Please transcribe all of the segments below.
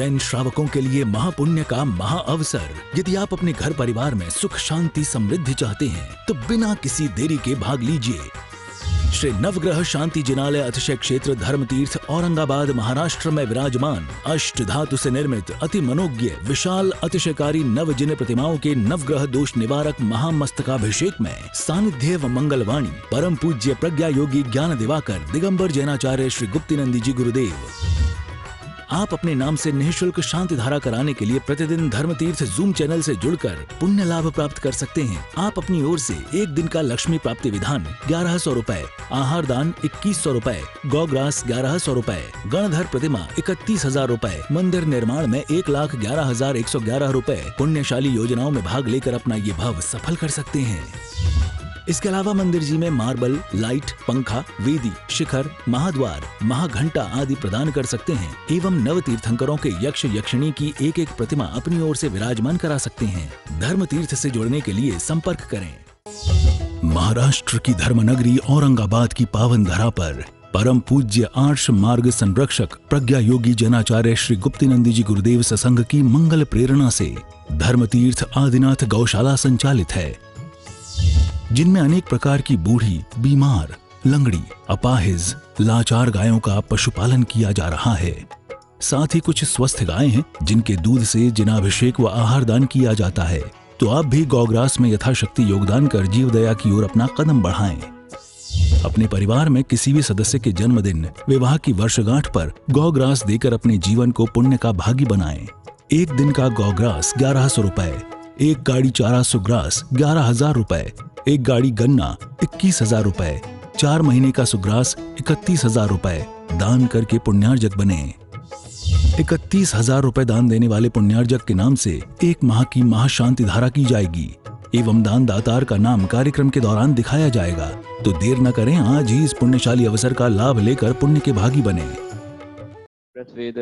जैन श्रावकों के लिए महापुण्य का महाअवसर। यदि आप अपने घर परिवार में सुख शांति समृद्धि चाहते हैं तो बिना किसी देरी के भाग लीजिए। श्री नवग्रह शांति जिनालय अतिशय क्षेत्र धर्मतीर्थ औरंगाबाद महाराष्ट्र में विराजमान अष्ट धातु से निर्मित अति मनोज्ञ विशाल अतिशयकारी नवजिन प्रतिमाओं के नवग्रह दोष निवारक महामस्तकाभिषेक में सानिध्य व मंगलवाणी परम पूज्य प्रज्ञा योगी ज्ञान दिवाकर दिगंबर जैनाचार्य श्री गुप्तिनंदी जी गुरुदेव। आप अपने नाम से निःशुल्क शांति धारा कराने के लिए प्रतिदिन धर्मतीर्थ जूम चैनल से जुड़कर पुण्य लाभ प्राप्त कर सकते हैं। आप अपनी ओर से एक दिन का लक्ष्मी प्राप्ति विधान 1100 रुपए, आहार दान 2100 रुपए, गौग्रास 1100 रुपए, गणधर प्रतिमा 31,000 रुपए, मंदिर निर्माण में 1,11,111 रुपए पुण्यशाली योजनाओं में भाग लेकर अपना ये भाव सफल कर सकते हैं। इसके अलावा मंदिर जी में मार्बल, लाइट, पंखा, वेदी, शिखर, महाद्वार, महाघंटा आदि प्रदान कर सकते हैं एवं नव तीर्थंकरों के यक्ष यक्षिणी की एक एक प्रतिमा अपनी ओर से विराजमान करा सकते हैं। धर्म तीर्थ से जुड़ने के लिए संपर्क करें। महाराष्ट्र की धर्मनगरी औरंगाबाद की पावन धरा पर परम पूज्य आर्ष मार्ग संरक्षक प्रज्ञा योगी जैनाचार्य श्री गुप्तिनंदी जी गुरुदेव सत्संग की मंगल प्रेरणा से धर्मतीर्थ आदिनाथ गौशाला संचालित है, जिनमें अनेक प्रकार की बूढ़ी, बीमार, लंगड़ी, अपाहिज, लाचार गायों का पशुपालन किया जा रहा है। साथ ही कुछ स्वस्थ गायें हैं जिनके दूध से जिनाभिषेक व आहार दान किया जाता है। तो आप भी गौग्रास में यथाशक्ति योगदान कर जीव दया की ओर अपना कदम बढ़ाएं। अपने परिवार में किसी भी सदस्य के जन्मदिन, विवाह की वर्षगांठ पर गौग्रास देकर अपने जीवन को पुण्य का भागी बनाएं। एक दिन का गौग्रास 1100 रुपए, एक गाड़ी चारा सुग्रास 11,000 रुपए, एक गाड़ी गन्ना 21,000 रुपए, 4 महीने का सुग्रास 31,000 रुपए दान करके पुण्यार्जक बने। 31,000 रुपए दान देने वाले पुण्यार्जक के नाम से 1 माह की महाशांति धारा की जाएगी एवं दान दातार का नाम कार्यक्रम के दौरान दिखाया जाएगा। तो देर न करें, आज ही इस पुण्यशाली अवसर का लाभ लेकर पुण्य के भागी बने।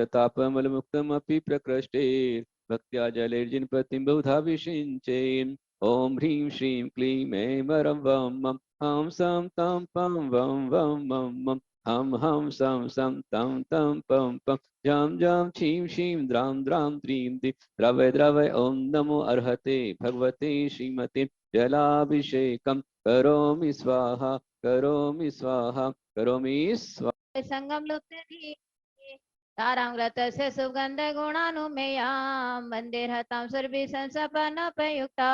तापमलमुक्तमपि प्रकृष्टे भक्त्या जलैर्जिनपतिं बहुधा विषिञ्चेन्। ओम ह्रीं श्रीं क्लीं ऐं वरं वं मं हं सं तं पं वं वं मं मं हम हम सं तं तं पं पं जं जं छीं शीं द्रां द्रां द्रीं द्रीं द्रवय द्रवय। ओम नमो अर्हते भगवते श्रीमते जलाभिषेकं करोमि स्वाहा करोमि स्वाहा करोमि स्वाहा। संगम लुप्ति तारांग्रतस्य सुगंध गुणानुमेयां वन्देहतां सर्वे संसपनपयुक्ता।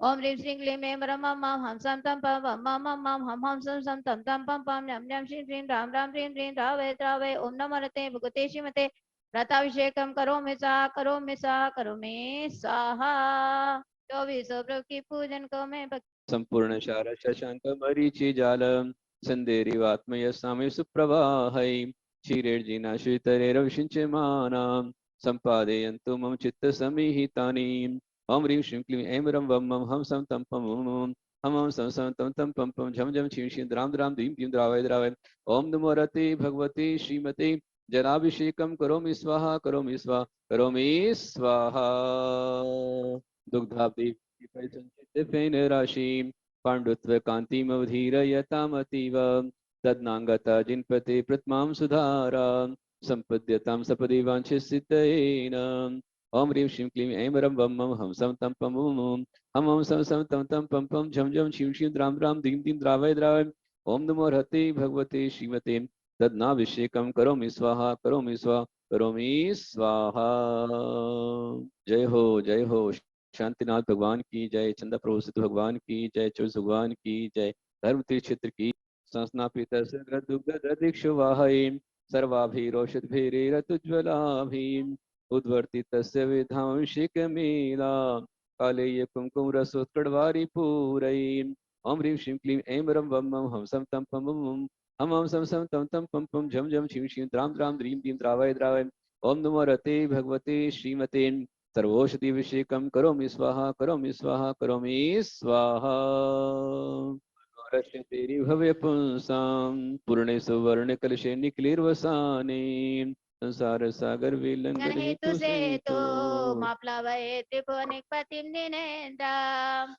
ओम ह्रीं श्रीं क्लीं ऐं वरं मं हम सं तं पं वं मं मं मं हम हम सं तं तं पं पं जं जं श्रीं श्रीं रां रां ह्रीं ह्रीं द्रावय द्रावय। ओम नमो रते भगवते श्रीमते व्रताभिषेकं करोमि स्वाहा करोमि स्वाहा करोमि स्वाहा। 24 प्रभु की पूजन को मैं संपूर्ण शार शशांक मरीचि जालम संदेरिवात्मय सामे सुप्रवाहै क्षीरेर्जिना श्रीतरेरविषिञ्चमानां सम्पादयन्तु मम चित्तसमीहितानि। ओम ह्रीं श्रीं क्लीं ऐं वरं वं मं हम सं तं पं हम हम सं तं तं पं पं झं झं छीं शीं द्रां द्रां द्रीं द्रीं द्रावय द्रावय। ओम नमो रते भगवते श्रीमते जलाभिषेकं करोमि स्वाहा करोमि स्वाहा करोमि स्वाहा। दुग्धाब्धि परिसंचित राशिं पाण्डुत्व कान्तिमवधीरयतामतीव तद्नांगता जिनपते प्रतमां सुधारा संपद्यतां सपदि वाञ्छितसिद्धेन। ओम ह्रीं श्रीं क्लीं ऐं वरं वं मं हम सं तं पं हम हम सं तं तं पं पं झं झं छीं शीं द्रां द्रां द्रीं द्रीं द्रावय द्रावय। ओम नमो हरते भगवते श्रीमते तद्नाभिषेकं करोमि स्वाहा करोमि स्वाहा करोमि स्वाहा। जय हो शांतिनाथ भगवान की जय, चंदा प्रभु सिद्ध भगवान की जय, चौस भगवान की जय, धर्म तीर्थ क्षेत्र की संस्नापितर्दिक्षुवाहयीं सर्वाभिरोषद्भिरेरतुज्ज्वलाभीम् उद्वर्तितस्य विधांशिकमेला कालेय कुङ्कुमरसोत्कटवारिपूरैम्। ओम ह्रीं श्रीं क्लीं ऐं वरं वं मं हम सं तं पं हम हम सं तं तं पं पं झं झं छीं शीं द्रां द्रां द्रीं द्रीं द्रावय द्रावय। ओम नमो रते भगवते श्रीमते सर्वौषधिभिषेकं करोमि स्वाहा करोमि स्वाहा करोमि स्वाहा। रश्यतेरि भव्य पुंसां पूर्णे सुवर्ण कलशे निखिलैर्वसाने संसार सागर विलंघन हेतु से तो माप्लावये त्रिभुवनिक पतिं दिनेन्द्र।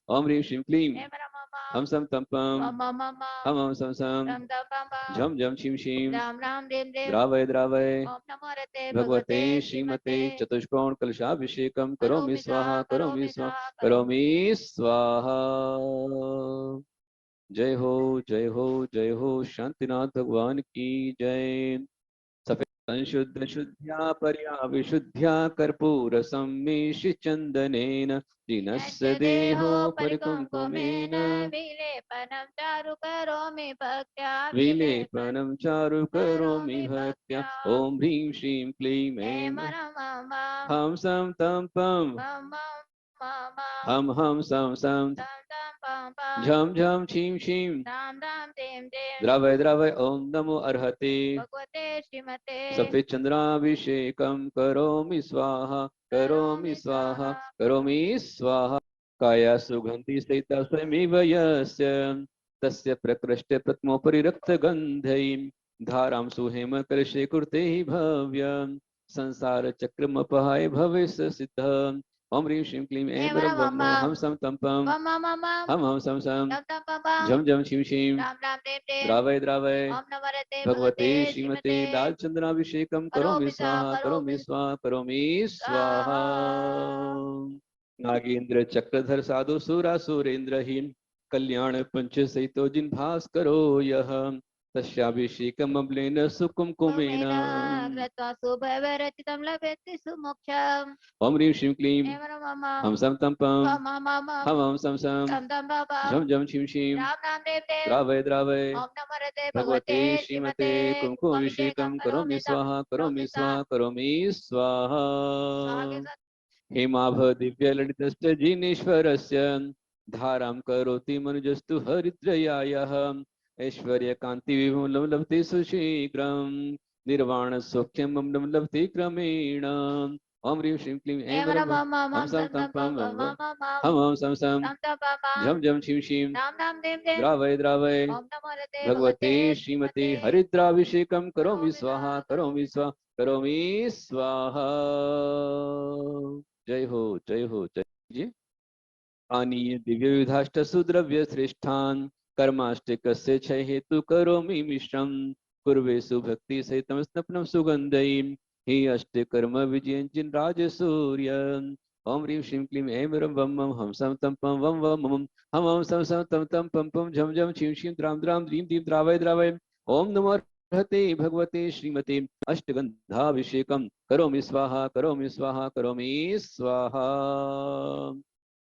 ओम ह्रीं श्रीं क्लीं ऐं वरं मं हम सम तम पम मम मम मम हम हम सम सम रम दम पम पम झम झम छिम छिम राम राम रेम रेम द्रावय द्रावय ओम नमो रते भगवते श्रीमते चतुष्कोण कलशाभिषेकम करोमि स्वाहा करोमि स्वाहा करोमि स्वाहा। जय हो जय हो जय हो शांतिनाथ भगवान की जय। सफेद संशुद्ध शुद्ध्या पर्या विशुद्ध्या कर्पूर सम्मिश्र चंदनेन दीनस्य देहो परिकुंकुमेन विलेपनं चारु करोमि भक्त्या विलेपनं चारु करोमि भक्त्या। ओम ह्रीं श्रीं क्लीं ऐं हम सम तम पम हम सम सम झम झम छीं छीं राम राम देम देम द्रवय द्रवय ओम नमो अर्हते भगवते श्रीमते सफेद चंद्राभिषेकम करोमि स्वाहा करोमि स्वाहा करोमि स्वाहा। काया सुगंधि सहिता स्वयमेव यस्य तस्य प्रकृष्टे प्रथमोपरि रक्तगन्धैः धारां सुहेम कलशे कुरुते हि भव्यं संसार चक्रमपहाय भवेस्य सिद्धः। ओम ह्रीं श्रीं क्लीं ऐं ब्रह्म हम सम तम पम हम सम सम झम झम शिव शिव राम राम देव देव द्रावय द्रावय ओम नमो रते भगवते श्रीमते लाल चंद्राभिषेकम करोमि स्वाहा करोमि स्वाहा करोमि स्वाहा। नागेंद्र चक्रधर साधु सुरा सुरेंद्र ही कल्याण पंच सहितो जिन भास करो यह तस्याभिषेकम अम्लेन सुकुमकुमेन कृत्वा शुभवरचितं लभेति सुमोक्षम् ओम ह्रीं श्रीं क्लीं हम सम तम पम हम सम सम झम झम शिव शिव राम राम देव देव द्रावय द्रावय ओम नमो रते भगवते श्रीमते कुमकुमभिषेकम करोमि स्वाहा करोमि स्वाहा करोमि स्वाहा। हेमाभ दिव्य ललितश्च जिनेश्वरस्य धारां करोति मनुजस्तु हरिद्रयायः ऐश्वर्य कांति विमलं लभते सुशीघ्रं निर्वाण सौख्यं ममलं लभते क्रमेण। ओम ह्रीं श्रीं क्लीं ऐं हम सम तम पम हम सम सम झम झम शिव शिव राम राम देव देव द्रावय द्रावय ओम नमो रते भगवते श्रीमते हरिद्राभिषेकम करोमि स्वाहा करोमि स्वाहा करोमि स्वाहा। जय हो जय हो जय जी। आनीय दिव्य विधाष्ट सुद्रव्य श्रेष्ठान कर्माष्टकस्य क्षय हेतु करोमि मिश्रम कुर्वे सुभक्ति सहितम स्नपनम सुगंधैः हि अष्ट कर्म विजयंचिन राज सूर्य। ओम ह्रीं श्रीं क्लीं ऐं ब्रह्म हम सम तम पम वम वम मम हम सम सम तम तम पम पम झम झम छिं छिं द्राम द्राम द्रीं द्रीं द्रावय द्रावय। ओम नमो अर्हते भगवते श्रीमते अष्टगंधाभिषेकम करोमि स्वाहा करोमि स्वाहा करोमि स्वाहा।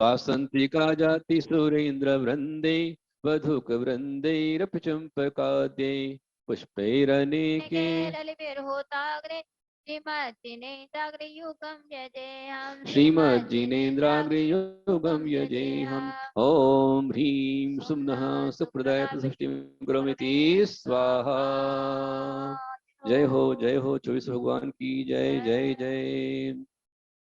वासंतिका जाति सुरेंद्र वृंदे वधुक वृंदैरप चंपकाद्यै पुष्पैरनेके ललितैर्होताग्रे श्रीमज्जिनेन्द्राग्रयुगं यजेहम् श्रीमज्जिनेन्द्राग्रयुगं यजेहम्। ओम ह्रीं सुम्नः सुप्रदाय प्रसृष्टिं करोमीति स्वाहा। जय हो 24 भगवान की जय जय जय।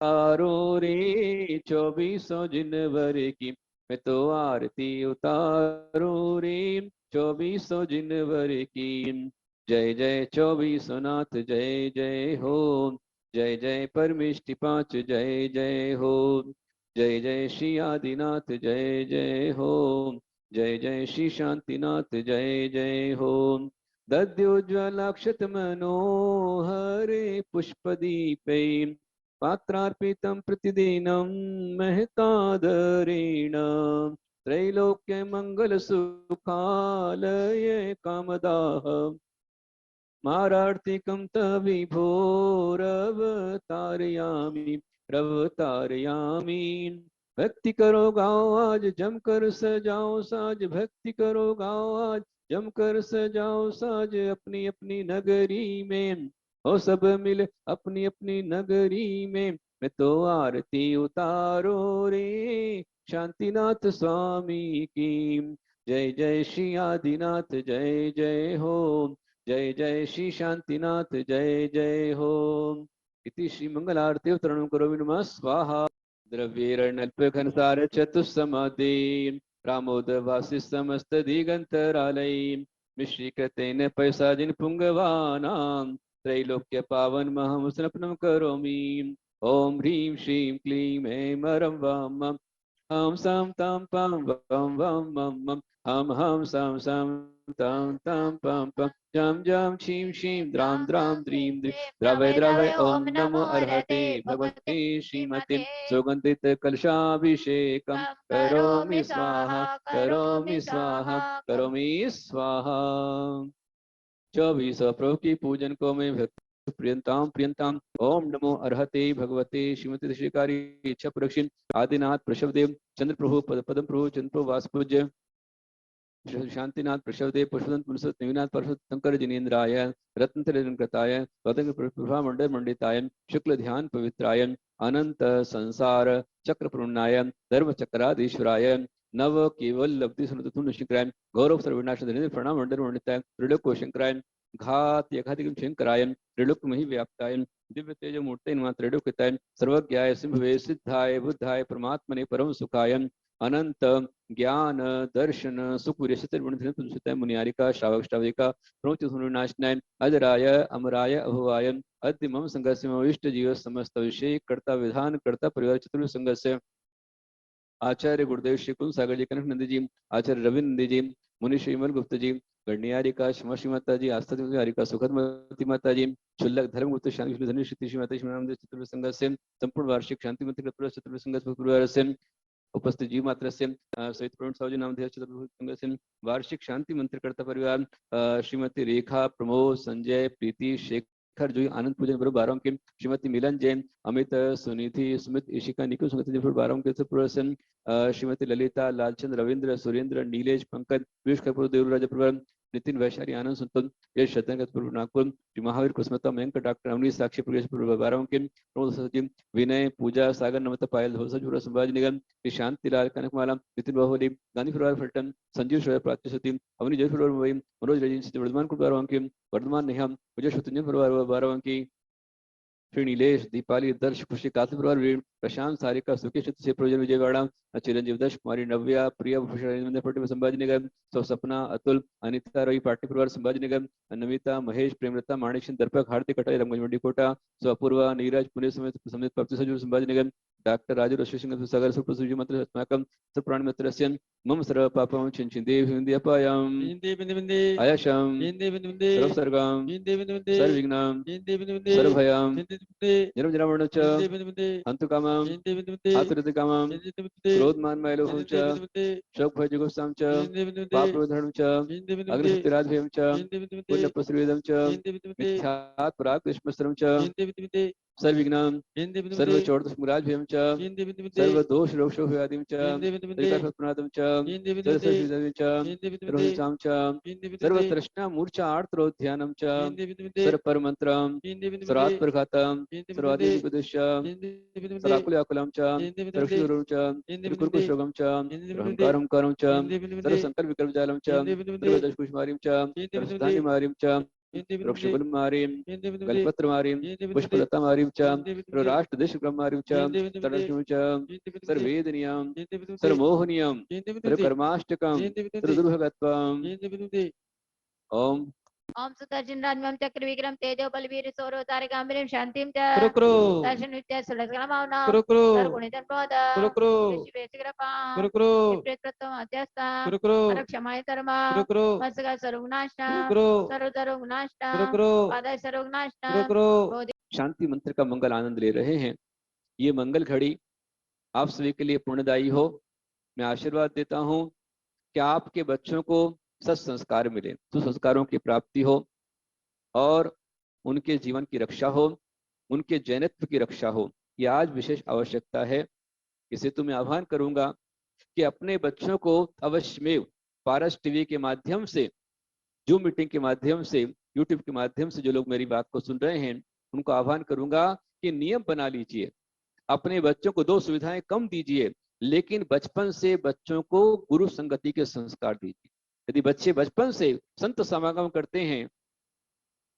तारो रे 24 जनवरी की मैं तो आरती उतारो रे 24 जनवरी की। जय जय 24 नाथ जय जय हो जय जय परमेष्टि 5 जय जय हो जय जय श्री आदिनाथ जय जय हो जय जय श्री शांतिनाथ जय जय हो। दद्योज्वलाक्षत मनोहरे पुष्पदीपे पात्रार्पितं प्रतिदिनं महतादरेण त्रैलोक्य मंगल सुखालय कामदाः मारार्तिकं तविभोरवतारयामि रवतारयामि। भक्ति करो गाओ आज जमकर सजाओ साज भक्ति करो गाओ आज जमकर सजाओ साज अपनी अपनी नगरी में हो सब मिल अपनी अपनी नगरी में। मैं तो आरती उतारो रे शांतिनाथ स्वामी की। जय जय श्री आदिनाथ जय जय हो जय जय श्री शांतिनाथ जय जय हो। इति श्री मंगल आरती अवतरणं करोमि नमः स्वाहा। द्रव्येरणल्प घनसार चतुस्समादे रामोदवासि समस्त दिगंतरालय मिश्रीकृतेन पैसाजिन पुंगवानां त्रैलोक्य पावन महं स्नपनं करोमि। ओम ह्रीं श्रीं क्लीं ऐं मरं वाम हम सम तम पम वम वम मम मम हम सम सम तम तम पम पम जम जम छीम छीम द्राम द्राम द्रीम द्रीम द्रवय द्रवय ओम नमो अर्हते भगवते श्रीमते सुगंधित कलशाभिषेकम करोमि स्वाहा करोमि स्वाहा करोमि स्वाहा। 24 प्रभु की पूजन को मैं भक्ति प्रियंताम प्रियंताम ओम नमो अर्हते भगवते श्रीमती श्रीकारी इच्छा प्रदक्षिण आदिनाथ प्रशवदेव चंद्र प्रभु पदम प्रभु चंद्र प्रभु वासपूज्य शांतिनाथ प्रशवदेव पुष्पदंत पुरुषोत्तम निविनाथ परशुत शंकर जिनेन्द्राय रत्नत्रयकृताय पतंग प्रभा मंडल मंडिताय शुक्ल ध्यान पवित्राय अनंत संसार चक्र पूर्णाय धर्म चक्राधीश्वराय नव केवल लब्धि सुनतुन शिखराय गौरव सर्वनाश प्रणाम मंडल मंडिताय त्रिलोक शंकराय घात यघातिकम शंकराय त्रिलोक मही व्याप्ताय दिव्य तेज मूर्ति त्रिलोकिताय सर्वज्ञाय सिंहवे सिद्धाय बुद्धाय परमात्मने परम सुखाय अनंत ज्ञान दर्शन सुखवीर मुनियारिका श्रावक प्रमुनाशनाय अजराय अमराय अभवाय अद्य मम संघस्य मम इष्ट जीव समस्त विषय कर्ता विधान कर्ता परिवार चतुर्थ संघस्य आचार्य गुरुदेव श्री कुल सागर जी कनक नंदी जी आचार्य रविंद्र नंदी जी मुनि श्रीमल गुप्त जी गणनियारिका श्री माता जी आस्था हरिका सुखदमती माता जी शुल्लक धर्म गुप्त शांति धनी श्री माता श्री चतुर्थ संघ से संपूर्ण वार्षिक शांति मंत्री चतुर्थ संघ से उपस्थित जीव मात्र से सहित प्रवीण साहू नाम चतुर्थ से वार्षिक शांति मंत्रकर्ता परिवार श्रीमती रेखा प्रमोद संजय प्रीति शेखर जो आनंद पूजन गुरु 12 के श्रीमती मिलन जैन अमित सुनिधि सुमित ईशिका निकुल सुमित 12 के प्रसन्न श्रीमती ललिता लालचंद रविंद्र सुरेंद्र नीलेश पंकज पीयूष कपूर देवराज प्रवर नितिन वैशाली आनंद सुंदर यश शतंग पूर्व नागपुर श्री महावीर कुसुमता मयंक डॉक्टर अमरीश साक्षी प्रवेश पूर्व 12 के प्रमुख सचिव विनय पूजा सागर नमता पायल धोसा संभाजी निगम श्री शांतिलाल कनकमाला नितिन बाहुली गांधी परिवार फलटन संजीव श्रेय प्राच्य अवनी जय परिवार मुंबई मनोज रजनी वर्धमान कुल 12 के वर्धमान नेहम मुझे शत्रुंजन परिवार 12 की श्री नीलेश दीपाली दर्श खुशी काफी परिवार वीर प्रशांत सारिका सुकेश से प्रयोजन विजयवाड़ा चिरंजीव दर्श कुमारी नव्या प्रिया भूषण पटेल संभाजी निगम सौ सपना अतुल अनिता रवि पाटिल परिवार संभाजी निगम नमिता महेश प्रेमलता माणिक दर्पक हार्दिक कटाई रंगमंच मंडी कोटा सौ अपूर्वा नीरज पुणे समेत प्राप्ति सचिव संभाजी निगम डॉक्टर राजू रश्वि सागर सुप्रसुजी मंत्र अस्माकं सुप्राण मित्रस्य मम सर्व पापं छिन्चिन्दे विन्द्यपायं आयशं सर्वसर्गं सर्वविघ्नं सर्वभयं निरञ्जनवर्णच हन्तुकामं आतुरतिकामं क्रोधमानमयलोभं च शोकभयजुगुप्सां च पापरोधनं च अग्निशक्तिराधेयं च पुण्यप्रसृवेदं च मिथ्यात् पराक्लेशमस्त्रं च सर्वविघ्नं सर्वचोडतस्मुराजभयं च सर्वदोषरोगशोभयादिं च प्रणादं च सर्वसर्वं च सर्वतृष्णा आर्तरोध्यानं च सर्वपरमन्त्रं सर्वात्मघातं सर्वादिपदिश्य सराकुल्याकुलं च सर्वक्षुरं च त्रिकुर्कुशोगं च अहंकारं करं च सर्वसंकल्प विकल्पजालं च सर्वदशपुष्मारीं च सर्वधान्यमारीं च वृक्षकुलमारीं कल्पत्रमारीं पुष्पलतामारीं च राष्ट्रदेशक्रमारीं च तडस्युं च सर्ववेदनीयां सर्वमोहनीयां सर्वकर्माष्टकं सर्वदुर्भगत्वं ओम ओम सुदर्शन राजमं चक्र विक्रम तेजो बलवीर सौर तारे गांभीर्यं शांतिं च कुरुकुरु दर्शन नित्य सुलक्षणमावना कुरुकुरु सर्वगुणितं प्रमोद कुरुकुरु विश्वेशकृपा कुरुकुरु विप्रेतत्वं अध्यस्ता कुरुकुरु अरक्षमाय धर्मा कुरुकुरु मत्सगा सर्वनाशना कुरुकुरु सर्वधर्मनाशना कुरुकुरु पादाय सर्वनाशना कुरुकुरु शांति मंत्र का मंगल आनंद ले रहे हैं। ये मंगल घड़ी आप सभी के लिए पुण्यदायी हो। मैं आशीर्वाद देता हूँ कि आपके बच्चों को सत्संस्कार मिले, सुसंस्कारों की प्राप्ति हो और उनके जीवन की रक्षा हो, उनके जैनत्व की रक्षा हो। ये आज विशेष आवश्यकता है। इसे तो मैं आह्वान करूंगा कि अपने बच्चों को अवश्यमेव पारस टीवी के माध्यम से, जूम मीटिंग के माध्यम से, यूट्यूब के माध्यम से जो लोग मेरी बात को सुन रहे हैं उनको आह्वान करूंगा कि नियम बना लीजिए। अपने बच्चों को 2 सुविधाएं कम दीजिए, लेकिन बचपन से बच्चों को गुरु संगति के संस्कार दीजिए। यदि बच्चे बचपन से संत समागम करते हैं,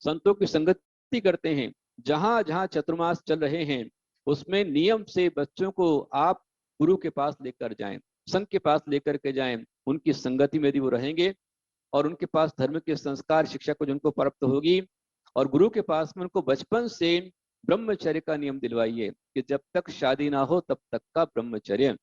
संतों की संगति करते हैं, जहां जहां चतुर्मास चल रहे हैं उसमें नियम से बच्चों को आप गुरु के पास लेकर जाएं, संत के पास लेकर के जाएं। उनकी संगति में यदि वो रहेंगे और उनके पास धर्म के संस्कार शिक्षा को जिनको प्राप्त होगी, और गुरु के पास में उनको बचपन से ब्रह्मचर्य का नियम दिलवाइए कि जब तक शादी ना हो तब तक का ब्रह्मचर्य।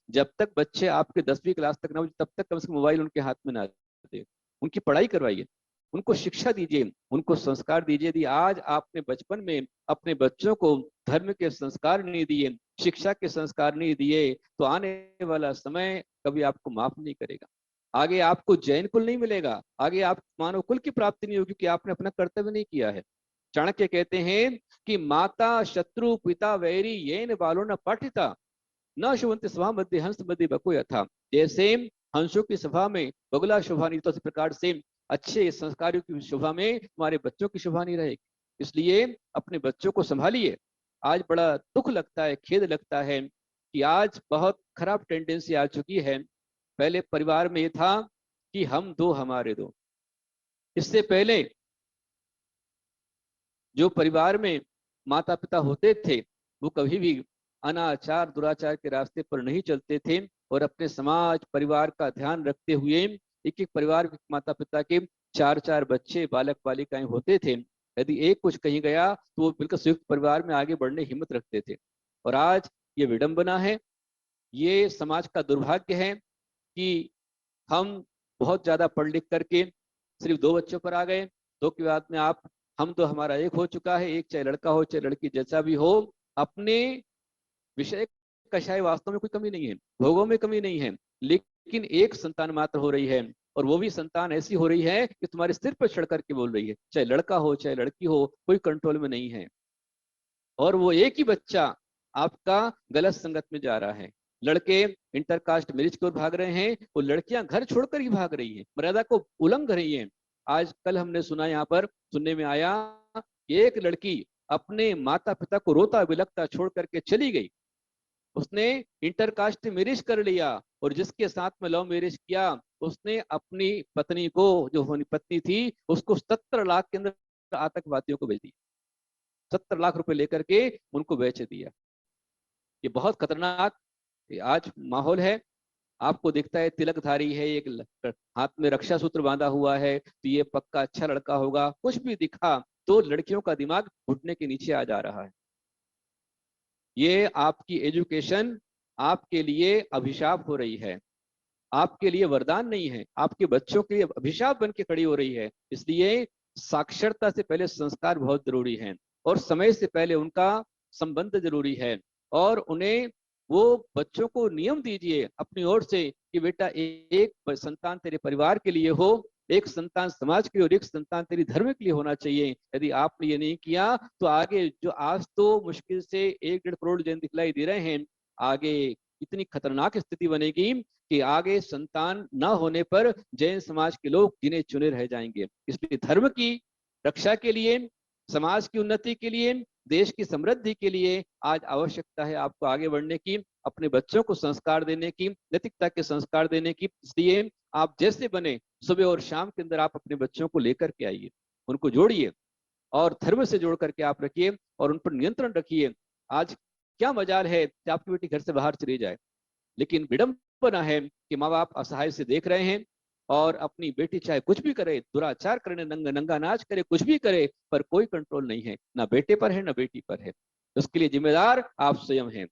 जब तक बच्चे आपके 10वीं क्लास तक ना हो तब तक कम से कम मोबाइल उनके हाथ में ना दे। उनकी पढ़ाई करवाइए, उनको शिक्षा दीजिए, उनको संस्कार दीजिए। यदि आज आपने बचपन में अपने बच्चों को धर्म के संस्कार नहीं दिए, शिक्षा के संस्कार नहीं दिए, तो आने वाला समय कभी आपको माफ नहीं करेगा। आगे आपको जैन कुल नहीं मिलेगा, आगे आप मानव कुल की प्राप्ति नहीं होगी, कि आपने अपना कर्तव्य नहीं किया है। चाणक्य कहते हैं कि माता शत्रु पिता वैरी येन बालो न पाठिता न शुभंति सभा मध्य हंस मध्य बको यथा। जैसे हंसों की सभा में बगुला शोभा नहीं, तो इस प्रकार से अच्छे संस्कारों की शोभा में तुम्हारे बच्चों की शोभा नहीं रहेगी। इसलिए अपने बच्चों को संभालिए। आज बड़ा दुख लगता है, खेद लगता है कि आज बहुत खराब टेंडेंसी आ चुकी है। पहले परिवार में ये था कि हम दो हमारे दो। इससे पहले जो परिवार में माता पिता होते थे वो कभी भी अनाचार दुराचार के रास्ते पर नहीं चलते थे, और अपने समाज परिवार का ध्यान रखते हुए एक एक परिवार के माता पिता के चार चार बच्चे बालक बालिकाएं होते थे। यदि एक कुछ कहीं गया तो वो बिल्कुल संयुक्त परिवार में आगे बढ़ने हिम्मत रखते थे। और आज ये विडंबना है, ये समाज का दुर्भाग्य है कि हम बहुत ज्यादा पढ़ लिख करके सिर्फ दो बच्चों पर आ गए। दो के बाद में आप हम तो हमारा एक हो चुका है, एक चाहे लड़का हो चाहे लड़की, जैसा भी हो। अपने विषय कषाय वास्तव में कोई कमी नहीं है, भोगों में कमी नहीं है, लेकिन एक संतान मात्र हो रही है, और वो भी संतान ऐसी हो रही है कि तुम्हारे सिर पर चढ़ करके बोल रही है। चाहे लड़का हो चाहे लड़की हो, कोई कंट्रोल में नहीं है। और वो एक ही बच्चा आपका गलत संगत में जा रहा है। लड़के इंटरकास्ट मैरिज की ओर भाग रहे हैं, वो लड़कियां घर छोड़कर ही भाग रही हैं, मर्यादा को उल्लंघ रही हैं। आज कल हमने सुना, यहाँ पर सुनने में आया कि एक लड़की अपने माता पिता को रोता बिलखता छोड़ करके चली गई। उसने इंटरकास्ट मैरिज कर लिया, और जिसके साथ में लव मैरिज किया उसने अपनी पत्नी को, जो होनी पत्नी थी, उसको 70 लाख के अंदर आतंकवादियों को बेच दिया। 70 लाख रुपए लेकर के उनको बेच दिया। ये बहुत खतरनाक आज माहौल है। आपको दिखता है तिलकधारी है, एक हाथ में रक्षा सूत्र बांधा हुआ है, तो ये पक्का अच्छा लड़का होगा। कुछ भी दिखा तो लड़कियों का दिमाग घुटने के नीचे आ जा रहा है। ये आपकी एजुकेशन आपके लिए अभिशाप हो रही है, आपके लिए वरदान नहीं है, आपके बच्चों के लिए अभिशाप बन के खड़ी हो रही है। इसलिए साक्षरता से पहले संस्कार बहुत जरूरी है, और समय से पहले उनका संबंध जरूरी है। और उन्हें वो बच्चों को नियम दीजिए अपनी ओर से कि बेटा एक संतान तेरे परिवार के लिए हो, एक संतान समाज के लिए, और एक संतान तेरी धर्म के लिए होना चाहिए। यदि आपने ये नहीं किया तो आगे जो आज तो मुश्किल से 1-1.5 करोड़ जन दिखलाई दे रहे हैं, आगे इतनी खतरनाक स्थिति बनेगी कि आगे संतान न होने पर जैन समाज के लोग गिने चुने रह जाएंगे। इसलिए धर्म की रक्षा के लिए, समाज की उन्नति के लिए, देश की समृद्धि के लिए आज आवश्यकता है आपको आगे बढ़ने की, अपने बच्चों को संस्कार देने की, नैतिकता के संस्कार देने की। इसलिए आप जैसे बने सुबह और शाम के अंदर आप अपने बच्चों को लेकर के आइए, उनको जोड़िए और धर्म से जोड़ करके आप रखिए और उन पर नियंत्रण रखिए। आज क्या मजाल है कि आपकी बेटी घर से बाहर चली जाए, लेकिन विडंबना है कि माँ बाप असहाय से देख रहे हैं, और अपनी बेटी चाहे कुछ भी करे, दुराचार करने, नंगा नाच करे, कुछ भी करे, पर कोई कंट्रोल नहीं है, ना बेटे पर है ना बेटी पर है। उसके लिए जिम्मेदार आप स्वयं हैं,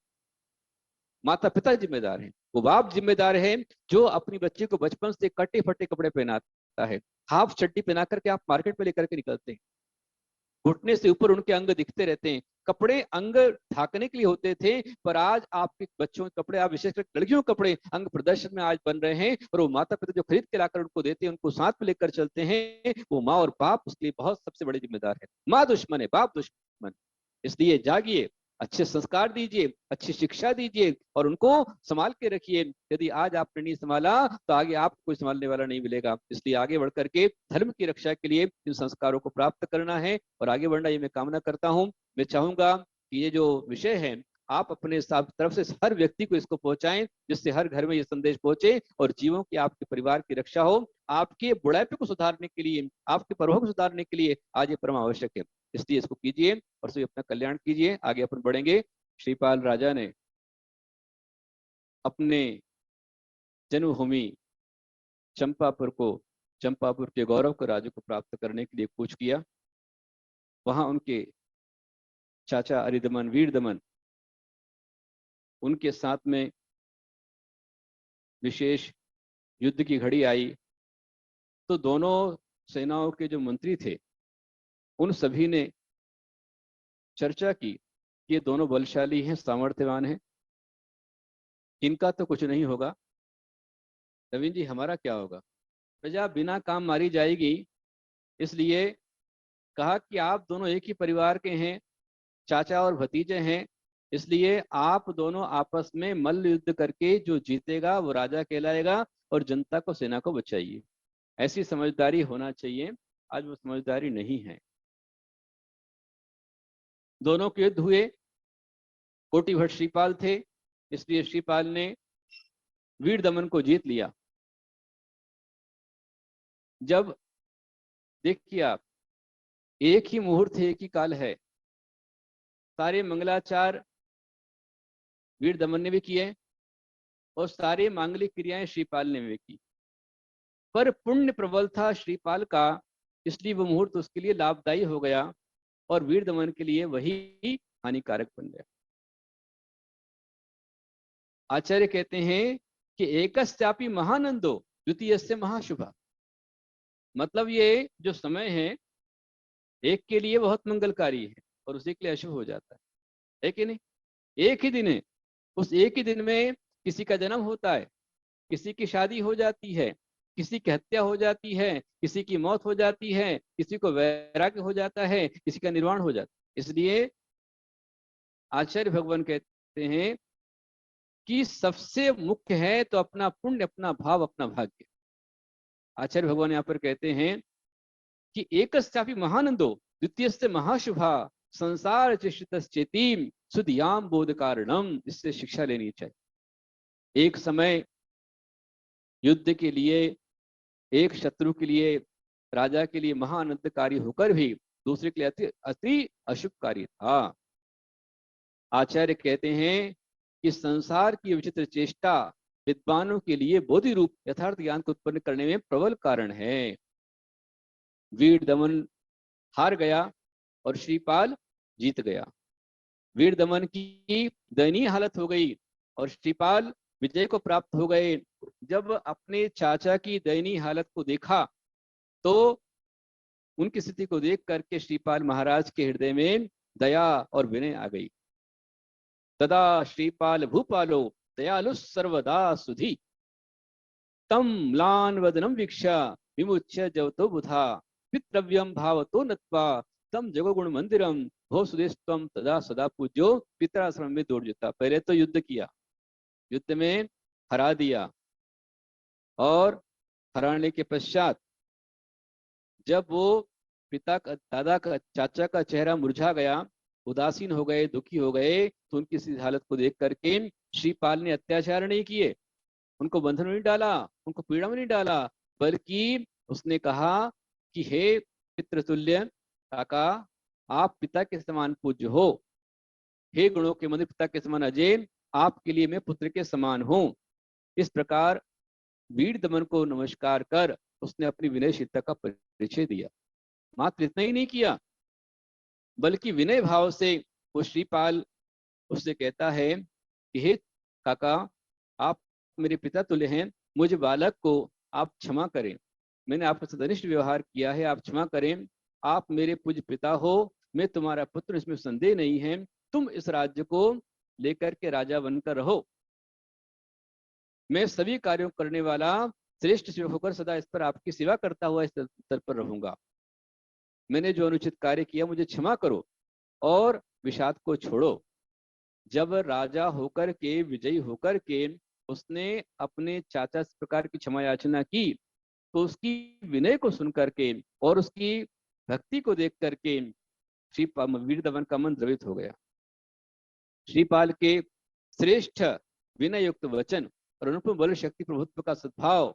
माता पिता जिम्मेदार हैं। वो बाप जिम्मेदार है जो अपनी बच्ची को बचपन से कटे फटे कपड़े पहनाता है। हाफ चड्डी पहना करके आप मार्केट में लेकर के निकलते हैं, घुटने से ऊपर उनके अंग दिखते रहते हैं। कपड़े अंग ढाकने के लिए होते थे, पर आज आपके बच्चों के कपड़े, आप विशेषकर लड़कियों के कपड़े अंग प्रदर्शन में आज बन रहे हैं, और वो माता पिता जो खरीद के लाकर उनको देते हैं, उनको साथ में लेकर चलते हैं, वो माँ और बाप उसके लिए बहुत सबसे बड़े जिम्मेदार है। माँ दुश्मन है, बाप दुश्मन। इसलिए जागिए, अच्छे संस्कार दीजिए, अच्छी शिक्षा दीजिए, और उनको संभाल के रखिए। यदि आज आपने नहीं संभाला तो आगे आपको कोई संभालने वाला नहीं मिलेगा। इसलिए आगे बढ़ करके धर्म की रक्षा के लिए इन संस्कारों को प्राप्त करना है और आगे बढ़ना, ये मैं कामना करता हूँ। मैं चाहूंगा कि ये जो विषय है आप अपने तरफ से हर व्यक्ति को इसको पहुंचाएं, जिससे हर घर में ये संदेश पहुंचे और जीवों की, आपके परिवार की रक्षा हो। आपके बुढ़ापे को सुधारने के लिए, आपके पर्वों को सुधारने के लिए आज ये परम आवश्यक है। इसलिए इसको कीजिए और सभी अपना कल्याण कीजिए। आगे अपन बढ़ेंगे। श्रीपाल राजा ने अपने जन्मभूमि चंपापुर के गौरव को, राज्य को प्राप्त करने के लिए कूच किया। वहां उनके चाचा अरिदमन वीर दमन उनके साथ में विशेष युद्ध की घड़ी आई तो दोनों सेनाओं के जो मंत्री थे उन सभी ने चर्चा की कि ये दोनों बलशाली हैं, सामर्थ्यवान हैं, इनका तो कुछ नहीं होगा, नवीन जी हमारा क्या होगा। प्रजा बिना काम मारी जाएगी, इसलिए कहा कि आप दोनों एक ही परिवार के हैं, चाचा और भतीजे हैं, इसलिए आप दोनों आपस में मल्ल युद्ध करके जो जीतेगा वो राजा कहलाएगा और जनता को, सेना को बचाइए। ऐसी समझदारी होना चाहिए, आज वो समझदारी नहीं है। दोनों के युद्ध हुए, कोटि भट्ट श्रीपाल थे, इसलिए श्रीपाल ने वीर दमन को जीत लिया। जब देखिए आप, एक ही मुहूर्त है, एक ही काल है, सारे मंगलाचार वीर दमन ने भी किए और सारे मांगलिक क्रियाएं श्रीपाल ने भी की, पर पुण्य प्रबल था श्रीपाल का, इसलिए वो मुहूर्त उसके लिए लाभदायी हो गया और वीर दमन के लिए वही हानिकारक बन गया। आचार्य कहते हैं कि एकस्यापि महानंदो द्वितीयस्य महाशुभा, मतलब ये जो समय है एक के लिए बहुत मंगलकारी है और उसी के लिए अशुभ हो जाता है कि नहीं। एक ही दिन है, उस एक ही दिन में किसी का जन्म होता है, किसी की शादी हो जाती है, किसी की हत्या हो जाती है, किसी की मौत हो जाती है, किसी को वैराग्य हो जाता है, किसी का निर्वाण हो जाता है। इसलिए आचार्य भगवान कहते हैं कि सबसे मुख्य है तो अपना पुण्य, अपना भाव, अपना भाग्य। आचार्य भगवान यहाँ पर कहते हैं कि एकस्यापि महानंदो द्वितीयस्य महाशुभा संसार चेतीम सुधियाम बोध कारणम, इससे शिक्षा लेनी चाहिए। एक समय युद्ध के लिए, एक शत्रु के लिए, राजा के लिए महाआनंदकारी होकर भी दूसरे के लिए अति अशुभकारी था। आचार्य कहते हैं कि संसार की विचित्र चेष्टा विद्वानों के लिए बोधि रूप यथार्थ ज्ञान को उत्पन्न करने में प्रबल कारण है। वीर दमन हार गया और श्रीपाल जीत गया। वीर दमन की दयनीय हालत हो गई और श्रीपाल विजय को प्राप्त हो गए। जब अपने चाचा की दयनीय हालत को देखा तो उनकी स्थिति को देख करके श्रीपाल महाराज के हृदय में दया और विनय आ गई। तदा श्रीपाल भूपालो दयालु सर्वदा सुधी तम म्लान वदनम वीक्षा विमुच्य जवतो बुधा पितृव्यम भावतो नत्वा तम जगोगुण मंदिरम भो सुदेशत्वम तदा सदा पूज्यो पितराश्रम में दौड़ जाता। पहले तो युद्ध किया, युद्ध में हरा दिया और हराने के पश्चात जब वो पिता का, दादा का, चाचा का चेहरा मुरझा गया, उदासीन हो गए, दुखी हो गए, तो उनकी इस हालत को देख करके श्रीपाल ने अत्याचार नहीं किए, उनको बंधन में नहीं डाला, उनको पीड़ा में नहीं डाला, बल्कि उसने कहा कि हे पितृतुल्य काका, आप पिता के समान पूज्य हो, हे गुणों के मंदिर पिता के समान अजय, आपके लिए मैं पुत्र के समान हूं। इस प्रकार वीर दमन को नमस्कार कर उसने अपनी विनयशीलता का परिचय दिया। मात्र इतना ही नहीं किया, बल्कि विनय भाव से वो श्रीपाल उससे कहता है कि हे काका, आप मेरे पिता तुल्य हैं, मुझे बालक को आप क्षमा करें, मैंने आपके साथ अनिष्ट व्यवहार किया है, आप क्षमा करें, आप मेरे पूज्य पिता हो, मैं तुम्हारा पुत्र, इसमें संदेह नहीं है, तुम इस राज्य को लेकर के राजा बनकर रहो, मैं सभी कार्यों करने वाला श्रेष्ठ सेवक होकर सदा इस पर आपकी सेवा करता हुआ इस स्तर पर रहूंगा। मैंने जो अनुचित कार्य किया मुझे क्षमा करो और विषाद को छोड़ो। जब राजा होकर के, विजयी होकर के उसने अपने चाचा इस प्रकार की क्षमा याचना की तो उसकी विनय को सुन करके और उसकी भक्ति को देख करके श्री वीर दमन का मन द्रवित हो गया। श्रीपाल के श्रेष्ठ विनय युक्त वचन और अनुपम बल शक्ति प्रभुत्व का सद्भाव,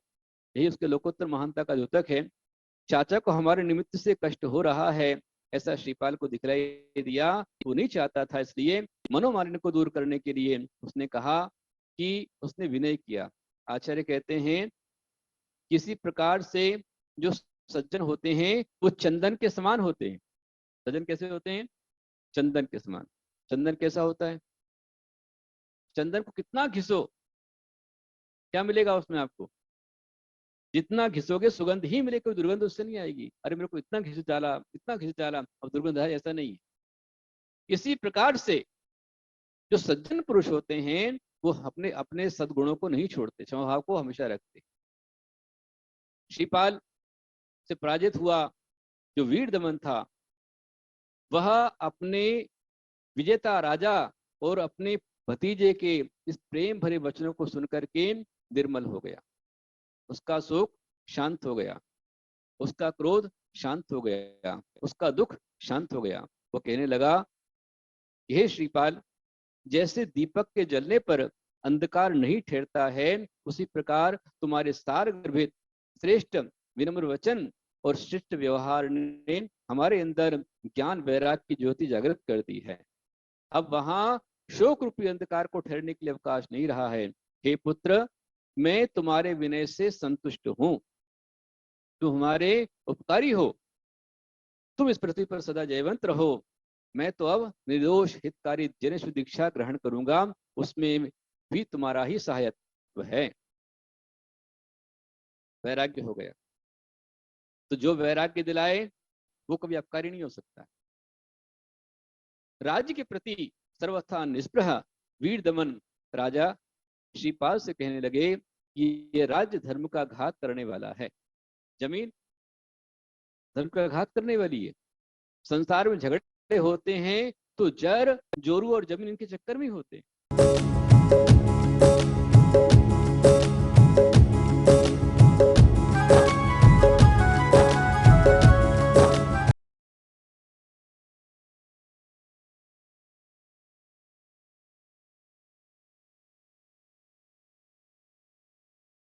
यही उसके लोकोत्तर महानता का द्योतक है। चाचा को हमारे निमित्त से कष्ट हो रहा है ऐसा श्रीपाल को दिखलाई दिया, वो नहीं चाहता था, इसलिए मनोमालिन्य को दूर करने के लिए उसने कहा कि उसने विनय किया। आचार्य कहते हैं किसी प्रकार से जो सज्जन होते हैं वो चंदन के समान होते हैं। सज्जन कैसे होते हैं? चंदन के समान। चंदन कैसा होता है? चंदन को कितना घिसो क्या मिलेगा उसमें आपको? जितना घिसोगे सुगंध ही मिलेगी, कोई दुर्गंध उससे नहीं आएगी। अरे मेरे को इतना घिस डाला, इतना घिस डाला, अब दुर्गंध है, ऐसा नहीं है। इसी प्रकार से जो सज्जन पुरुष होते हैं वो अपने अपने सद्गुणों को नहीं छोड़ते, स्वभाव को हमेशा रखते। श्रीपाल से पराजित हुआ जो वीर दमन था, वह अपने विजेता राजा और अपने भतीजे के इस प्रेम भरे वचनों को सुनकर के निर्मल हो गया। उसका शोक शांत हो गया, उसका क्रोध शांत हो गया, उसका दुख शांत हो गया। वो कहने लगा, हे श्रीपाल, जैसे दीपक के जलने पर अंधकार नहीं ठहरता है, उसी प्रकार तुम्हारे सार गर्भित श्रेष्ठ विनम्र वचन और श्रेष्ठ व्यवहार ने हमारे अंदर ज्ञान वैराग की ज्योति जागृत कर दी है। अब वहां शोक रूपी अंधकार को ठहरने के लिए अवकाश नहीं रहा है। हे पुत्र, मैं तुम्हारे विनय से संतुष्ट हूं, तुम हमारे उपकारी हो, तुम इस पृथ्वी पर सदा जयवंत रहो। मैं तो अब निर्दोष हितकारी जनेश्वर दीक्षा ग्रहण करूंगा, उसमें भी तुम्हारा ही सहायत्व है। वैराग्य हो गया। तो जो वैराग्य दिलाए वो कभी अपकारी नहीं हो सकता। राज्य के प्रति सर्वथा निष्प्रह वीर दमन राजा श्रीपाल से कहने लगे कि ये राज्य धर्म का घात करने वाला है, जमीन धर्म का घात करने वाली है। संसार में झगड़े होते हैं तो जर जोरू और जमीन इनके चक्कर में होते हैं।